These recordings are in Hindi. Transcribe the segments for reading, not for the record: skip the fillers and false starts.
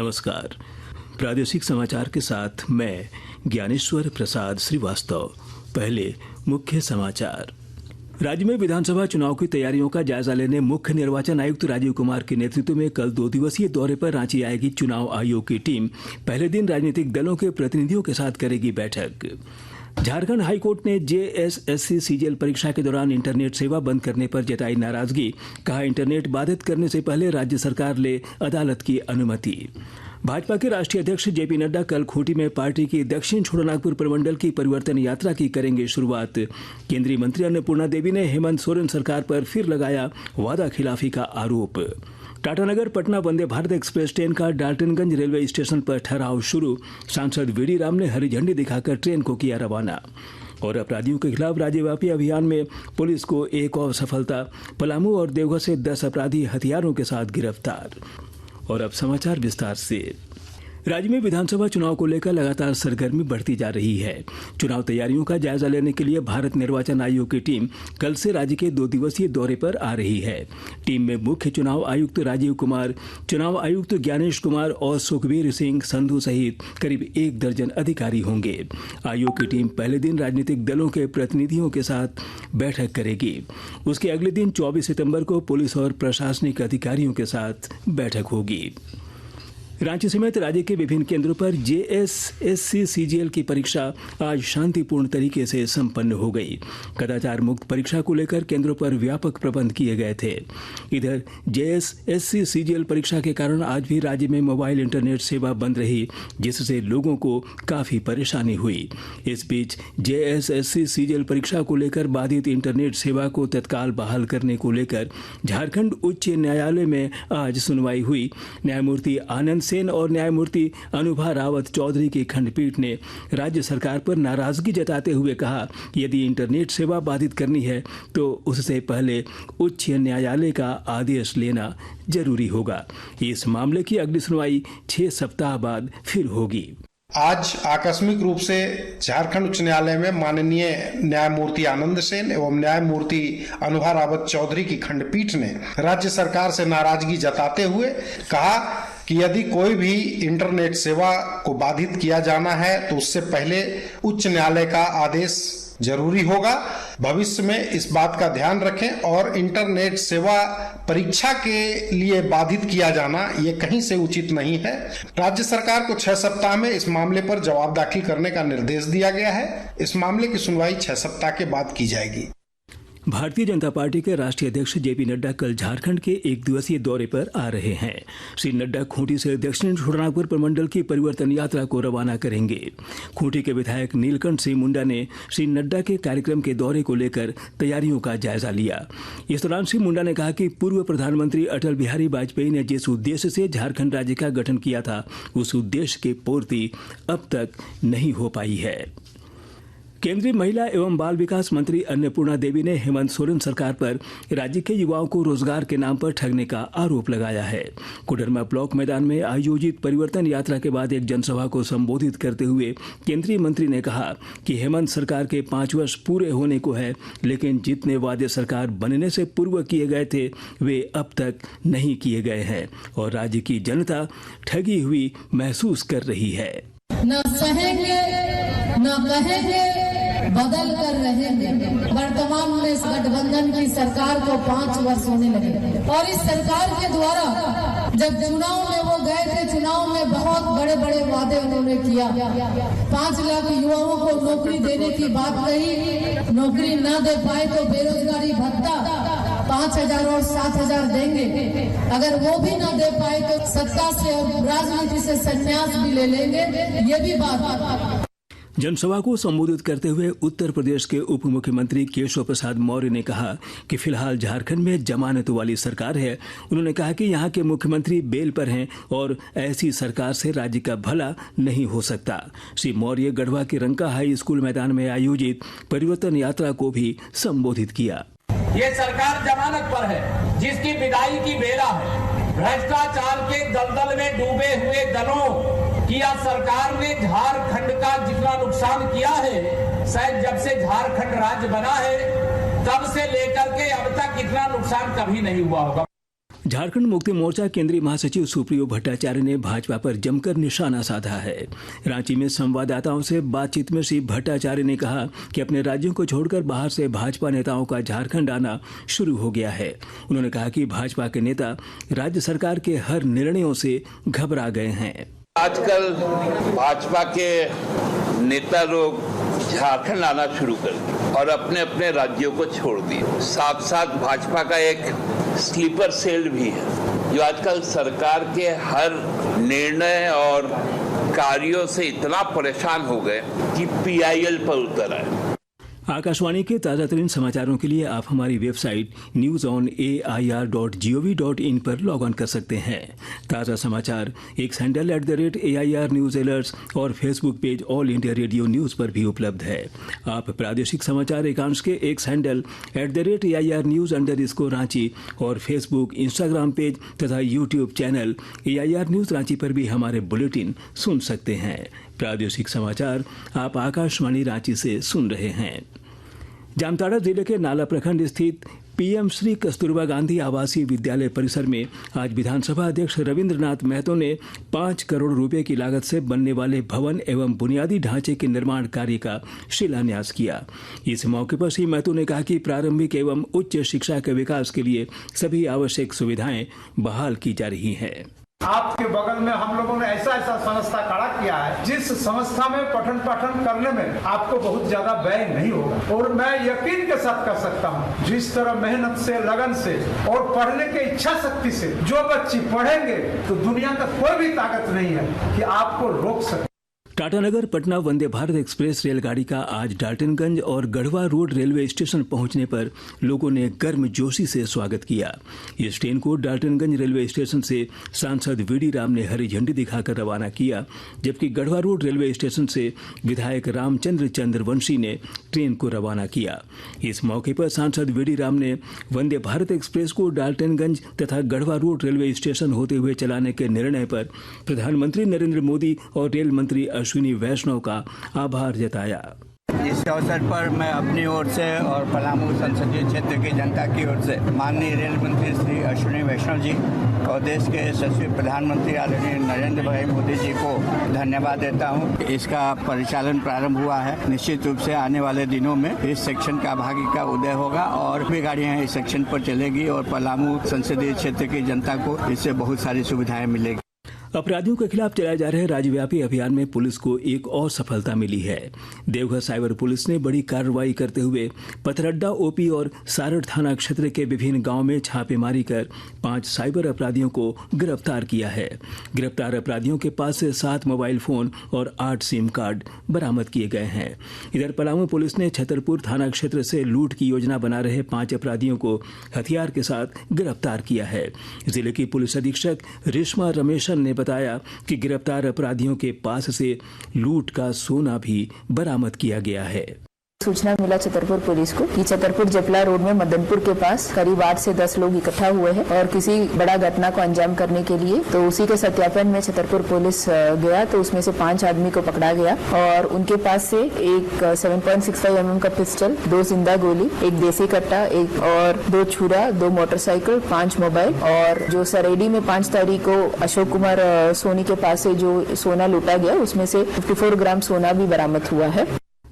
नमस्कार। प्रादेशिक समाचार के साथ मैं ज्ञानेश्वर प्रसाद श्रीवास्तव। पहले मुख्य समाचार। राज्य में विधानसभा चुनाव की तैयारियों का जायजा लेने मुख्य निर्वाचन आयुक्त राजीव कुमार के नेतृत्व में कल 2 दिवसीय दौरे पर रांची आएगी। चुनाव आयोग की टीम पहले दिन राजनीतिक दलों के प्रतिनिधियों के साथ करेगी बैठक। झारखंड हाईकोर्ट ने जेएसएससी सीजीएल परीक्षा के दौरान इंटरनेट सेवा बंद करने पर जताई नाराजगी। कहा, इंटरनेट बाधित करने से पहले राज्य सरकार ले अदालत की अनुमति। भाजपा के राष्ट्रीय अध्यक्ष जेपी नड्डा कल खूंटी में पार्टी की दक्षिण छोटानागपुर प्रमंडल की परिवर्तन यात्रा की करेंगे शुरुआत। केंद्रीय मंत्री अन्नपूर्णा देवी ने हेमंत सोरेन सरकार पर फिर लगाया वादा खिलाफी का आरोप। टाटानगर पटना वंदे भारत एक्सप्रेस ट्रेन का डाल्टनगंज रेलवे स्टेशन पर ठहराव शुरू। सांसद वीडी राम ने हरी झंडी दिखाकर ट्रेन को किया रवाना। और अपराधियों के खिलाफ राज्यव्यापी अभियान में पुलिस को एक और सफलता। पलामू और देवघर से 10 अपराधी हथियारों के साथ गिरफ्तार। और अब समाचार विस्तार से। राज्य में विधानसभा चुनाव को लेकर लगातार सरगर्मी बढ़ती जा रही है। चुनाव तैयारियों का जायजा लेने के लिए भारत निर्वाचन आयोग की टीम कल से राज्य के 2 दिवसीय दौरे पर आ रही है। टीम में मुख्य चुनाव आयुक्त राजीव कुमार, चुनाव आयुक्त ज्ञानेश कुमार और सुखबीर सिंह संधू सहित करीब 1 दर्जन अधिकारी होंगे। आयोग की टीम पहले दिन राजनीतिक दलों के प्रतिनिधियों के साथ बैठक करेगी। उसके अगले दिन 24 सितंबर को पुलिस और प्रशासनिक अधिकारियों के साथ बैठक होगी। रांची समेत राज्य के विभिन्न केंद्रों पर जेएसएससी सीजीएल की परीक्षा आज शांतिपूर्ण तरीके से संपन्न हो गई। कदाचार मुक्त परीक्षा को लेकर केंद्रों पर व्यापक प्रबंध किए गए थे। इधर जेएसएससी सीजीएल परीक्षा के कारण आज भी राज्य में मोबाइल इंटरनेट सेवा बंद रही, जिससे लोगों को काफी परेशानी हुई। इस बीच जेएसएससी सीजीएल परीक्षा को लेकर बाधित इंटरनेट सेवा को तत्काल बहाल करने को लेकर झारखंड उच्च न्यायालय में आज सुनवाई हुई। न्यायमूर्ति आनंद सेन और न्यायमूर्ति अनुभा रावत चौधरी की खंडपीठ ने राज्य सरकार पर नाराजगी जताते हुए कहा, यदि इंटरनेट सेवा बाधित करनी है तो उससे पहले उच्च न्यायालय का आदेश लेना जरूरी होगा। इस मामले की अगली सुनवाई 6 सप्ताह बाद फिर होगी। आज आकस्मिक रूप से झारखंड उच्च न्यायालय में माननीय न्यायमूर्ति आनंद सेन एवं न्यायमूर्ति अनुभा रावत चौधरी की खंडपीठ ने राज्य सरकार से नाराजगी जताते हुए कहा कि यदि कोई भी इंटरनेट सेवा को बाधित किया जाना है तो उससे पहले उच्च न्यायालय का आदेश जरूरी होगा। भविष्य में इस बात का ध्यान रखें और इंटरनेट सेवा परीक्षा के लिए बाधित किया जाना ये कहीं से उचित नहीं है। राज्य सरकार को 6 सप्ताह में इस मामले पर जवाब दाखिल करने का निर्देश दिया गया है। इस मामले की सुनवाई 6 सप्ताह के बाद की जाएगी। भारतीय जनता पार्टी के राष्ट्रीय अध्यक्ष जेपी नड्डा कल झारखंड के 1 दिवसीय दौरे पर आ रहे हैं। श्री नड्डा खूंटी से दक्षिण छोटानागपुर प्रमंडल की परिवर्तन यात्रा को रवाना करेंगे। खूंटी के विधायक नीलकंठ सिंह मुंडा ने श्री नड्डा के कार्यक्रम के दौरे को लेकर तैयारियों का जायजा लिया। इस दौरान श्री मुंडा ने कहा कि पूर्व प्रधानमंत्री अटल बिहारी वाजपेयी ने जिस उद्देश्य से झारखंड राज्य का गठन किया था, उस उद्देश्य की पूर्ति अब तक नहीं हो पाई है। केंद्रीय महिला एवं बाल विकास मंत्री अन्नपूर्णा देवी ने हेमंत सोरेन सरकार पर राज्य के युवाओं को रोजगार के नाम पर ठगने का आरोप लगाया है। कोडरमा ब्लॉक मैदान में आयोजित परिवर्तन यात्रा के बाद एक जनसभा को संबोधित करते हुए केंद्रीय मंत्री ने कहा कि हेमंत सरकार के 5 वर्ष पूरे होने को है, लेकिन जितने वादे सरकार बनने से पूर्व किए गए थे वे अब तक नहीं किए गए हैं और राज्य की जनता ठगी हुई महसूस कर रही है। न सहेंगे न कहेंगे, बदल कर रहेंगे। वर्तमान में इस गठबंधन की सरकार को 5 वर्ष होने लगे और इस सरकार के द्वारा जब चुनाव में वो गए थे, चुनाव में बहुत बड़े बड़े वादे उन्होंने किया। 5 लाख युवाओं को नौकरी देने की बात कही, नौकरी न दे पाए तो बेरोजगारी भत्ता 5,000 और 7,000 देंगे। अगर वो भी न दे पाए तो सत्ता से और राजनीति से संन्यास भी ले लेंगे। ये भी बात। जनसभा को संबोधित करते हुए उत्तर प्रदेश के उप मुख्यमंत्री केशव प्रसाद मौर्य ने कहा कि फिलहाल झारखंड में जमानत वाली सरकार है। उन्होंने कहा कि यहां के मुख्यमंत्री बेल पर हैं और ऐसी सरकार से राज्य का भला नहीं हो सकता। श्री मौर्य गढ़वा के रंका हाई स्कूल मैदान में आयोजित परिवर्तन यात्रा को भी संबोधित किया। ये सरकार जमानत पर है, जिसकी विदाई की बेला है। भ्रष्टाचार के दलदल में डूबे हुए दलों की सरकार ने झारखंड का जितना नुकसान किया है, शायद जब से झारखंड राज्य बना है तब से लेकर के अब तक इतना नुकसान कभी नहीं हुआ होगा। झारखंड मुक्ति मोर्चा केंद्रीय महासचिव सुप्रियो भट्टाचार्य ने भाजपा पर जमकर निशाना साधा है। रांची में संवाददाताओं से बातचीत में श्री भट्टाचार्य ने कहा कि अपने राज्यों को छोड़कर बाहर से भाजपा नेताओं का झारखंड आना शुरू हो गया है। उन्होंने कहा कि भाजपा के नेता राज्य सरकार के हर निर्णयों से घबरा गए हैं। आजकल भाजपा के नेता लोग झारखंड आना शुरू कर दिए और अपने अपने राज्यों को छोड़ दिए। साथ साथ भाजपा का एक स्लीपर सेल भी है जो आजकल सरकार के हर निर्णय और कार्यों से इतना परेशान हो गए कि पीआईएल पर उतर आए। आकाशवाणी के ताजा तरीन समाचारों के लिए आप हमारी वेबसाइट newsonair.gov.in पर लॉग ऑन कर सकते हैं। ताजा समाचार X handle @AIR news alerts और Facebook page all India radio news पर भी उपलब्ध है। आप प्रादेशिक समाचार एकांश के X handle @AIR news _Ranchi और फेसबुक, इंस्टाग्राम पेज तथा YouTube channel AIR news Ranchi पर भी हमारे बुलेटिन सुन सकते हैं। प्रादेशिक समाचार आप आकाशवाणी रांची से सुन रहे हैं। जामताड़ा जिले के नाला प्रखंड स्थित पीएम श्री कस्तूरबा गांधी आवासीय विद्यालय परिसर में आज विधानसभा अध्यक्ष रविंद्रनाथ महतो ने 5 करोड़ रुपए की लागत से बनने वाले भवन एवं बुनियादी ढांचे के निर्माण कार्य का शिलान्यास किया। इस मौके पर श्री महतो ने कहा कि प्रारंभिक एवं उच्च शिक्षा के विकास के लिए सभी आवश्यक सुविधाएं बहाल की जा रही हैं। आपके बगल में हम लोगों ने ऐसा संस्था खड़ा किया है जिस संस्था में पठन पाठन करने में आपको बहुत ज्यादा व्यय नहीं होगा और मैं यकीन के साथ कर सकता हूँ जिस तरह मेहनत से, लगन से और पढ़ने की इच्छा शक्ति से जो बच्चे पढ़ेंगे तो दुनिया का कोई भी ताकत नहीं है कि आपको रोक सके। टाटानगर पटना वंदे भारत एक्सप्रेस रेलगाड़ी का आज डाल्टनगंज और गढ़वा रोड रेलवे स्टेशन पहुंचने पर लोगों ने गर्मजोशी से स्वागत किया। इस ट्रेन को डाल्टनगंज रेलवे स्टेशन से सांसद वीडी राम ने हरी झंडी दिखाकर रवाना किया, जबकि गढ़वा रोड रेलवे स्टेशन से विधायक रामचंद्र चंद्रवंशी ने ट्रेन को रवाना किया। इस मौके पर सांसद वीडी राम ने वंदे भारत एक्सप्रेस को डाल्टनगंज तथा गढ़वा रोड रेलवे स्टेशन होते हुए चलाने के निर्णय पर प्रधानमंत्री नरेंद्र मोदी और रेल मंत्री अश्विनी वैष्णव का आभार जताया। इस अवसर पर मैं अपनी ओर से और पलामू संसदीय क्षेत्र की जनता की ओर से माननीय रेल मंत्री श्री अश्विनी वैष्णव जी और देश के यशस्वी प्रधानमंत्री आदरणीय नरेंद्र भाई मोदी जी को धन्यवाद देता हूं। इसका परिचालन प्रारंभ हुआ है। निश्चित रूप से आने वाले दिनों में इस सेक्शन का भागी का उदय होगा और भी गाड़ियां इस सेक्शन पर चलेगी और पलामू संसदीय क्षेत्र की जनता को इससे बहुत सारी सुविधाएं मिलेगी। अपराधियों के खिलाफ चलाए जा रहे राज्यव्यापी अभियान में पुलिस को एक और सफलता मिली है। देवघर साइबर पुलिस ने बड़ी कार्रवाई करते हुए पथरड्डा ओपी और सारठ थाना क्षेत्र के विभिन्न गांव में छापेमारी कर 5 साइबर अपराधियों को गिरफ्तार किया है। गिरफ्तार अपराधियों के पास से 7 मोबाइल फोन और 8 सिम कार्ड बरामद किए गए हैं। इधर पलामू पुलिस ने छतरपुर थाना क्षेत्र से लूट की योजना बना रहे 5 अपराधियों को हथियार के साथ गिरफ्तार किया है। जिले की पुलिस अधीक्षक रेशमा रमेशन ने बताया कि गिरफ्तार अपराधियों के पास से लूट का सोना भी बरामद किया गया है। सूचना मिला छतरपुर पुलिस को कि छतरपुर जपला रोड में मदनपुर के पास करीब 8 से 10 लोग इकट्ठा हुए हैं और किसी बड़ा घटना को अंजाम करने के लिए, तो उसी के सत्यापन में छतरपुर पुलिस गया तो उसमें से 5 आदमी को पकड़ा गया और उनके पास से एक 7.65 mm का पिस्टल, 2 जिंदा गोली, एक देसी कट्टा, एक और 2 छुरा, 2 मोटरसाइकिल, 5 मोबाइल और जो सरेडी में 5 तारीख को अशोक कुमार सोनी के पास से जो सोना लूटा गया उसमें से 54 ग्राम सोना भी बरामद हुआ है।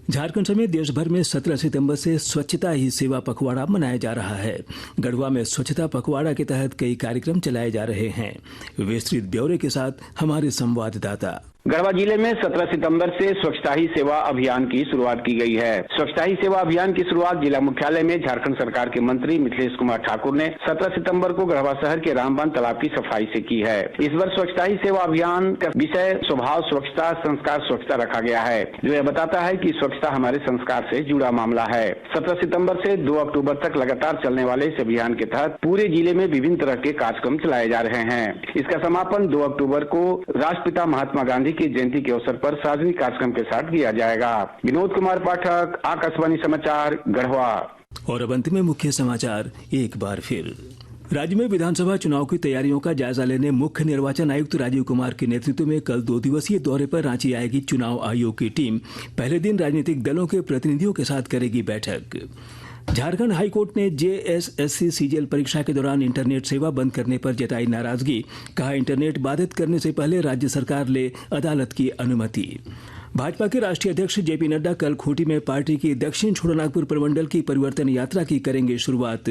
झारखंड समेत देश भर में 17 सितंबर से स्वच्छता ही सेवा पखवाड़ा मनाया जा रहा है। गढ़वा में स्वच्छता पखवाड़ा के तहत कई कार्यक्रम चलाए जा रहे हैं। विस्तृत ब्यौरे के साथ हमारे संवाददाता। गढ़वा जिले में 17 सितंबर से स्वच्छता ही सेवा अभियान की शुरुआत की गई है। स्वच्छता ही सेवा अभियान की शुरुआत जिला मुख्यालय में झारखंड सरकार के मंत्री मिथिलेश कुमार ठाकुर ने 17 सितंबर को गढ़वा शहर के रामबान तालाब की सफाई से की है। इस वर्ष स्वच्छता ही सेवा अभियान का विषय स्वभाव स्वच्छता, संस्कार स्वच्छता रखा गया है, जो यह बताता है कि स्वच्छता हमारे संस्कार से जुड़ा मामला है। 17 सितंबर से 2 अक्टूबर तक लगातार चलने वाले इस अभियान के तहत पूरे जिले में विभिन्न तरह के कार्यक्रम चलाए जा रहे हैं। इसका समापन 2 अक्टूबर को राष्ट्रपिता महात्मा गांधी की जयंती के अवसर पर सार्वजनिक कार्यक्रम के साथ किया जाएगा। विनोद कुमार पाठक, आकाशवाणी समाचार, गढ़वा। और अब अंत में मुख्य समाचार एक बार फिर। राज्य में विधानसभा चुनाव की तैयारियों का जायजा लेने मुख्य निर्वाचन आयुक्त राजीव कुमार के नेतृत्व में कल 2 दिवसीय दौरे पर रांची आएगी चुनाव आयोग की टीम। पहले दिन राजनीतिक दलों के प्रतिनिधियों के साथ करेगी बैठक। झारखंड हाईकोर्ट ने जेएसएससी सीजीएल परीक्षा के दौरान इंटरनेट सेवा बंद करने पर जताई नाराजगी। कहा, इंटरनेट बाधित करने से पहले राज्य सरकार ले अदालत की अनुमति। भाजपा के राष्ट्रीय अध्यक्ष जेपी नड्डा कल खूंटी में पार्टी की दक्षिण छोटानागपुर प्रमंडल की परिवर्तन यात्रा की करेंगे शुरुआत।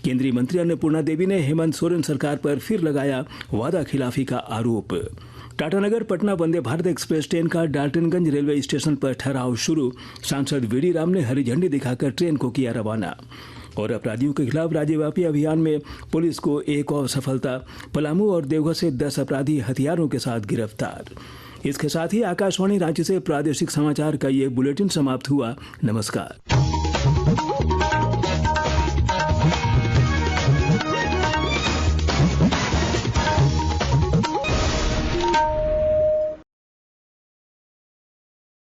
केंद्रीय मंत्री अन्नपूर्णा देवी ने हेमंत सोरेन सरकार पर फिर लगाया वादा खिलाफी का आरोप। टाटानगर पटना वंदे भारत एक्सप्रेस ट्रेन का डाल्टनगंज रेलवे स्टेशन पर ठहराव शुरू। सांसद वीडी राम ने हरी झंडी दिखाकर ट्रेन को किया रवाना। और अपराधियों के खिलाफ राज्यव्यापी अभियान में पुलिस को एक और सफलता। पलामू और देवघर से 10 अपराधी हथियारों के साथ गिरफ्तार। इसके साथ ही आकाशवाणी रांची से प्रादेशिक समाचार का ये बुलेटिन समाप्त हुआ। नमस्कार।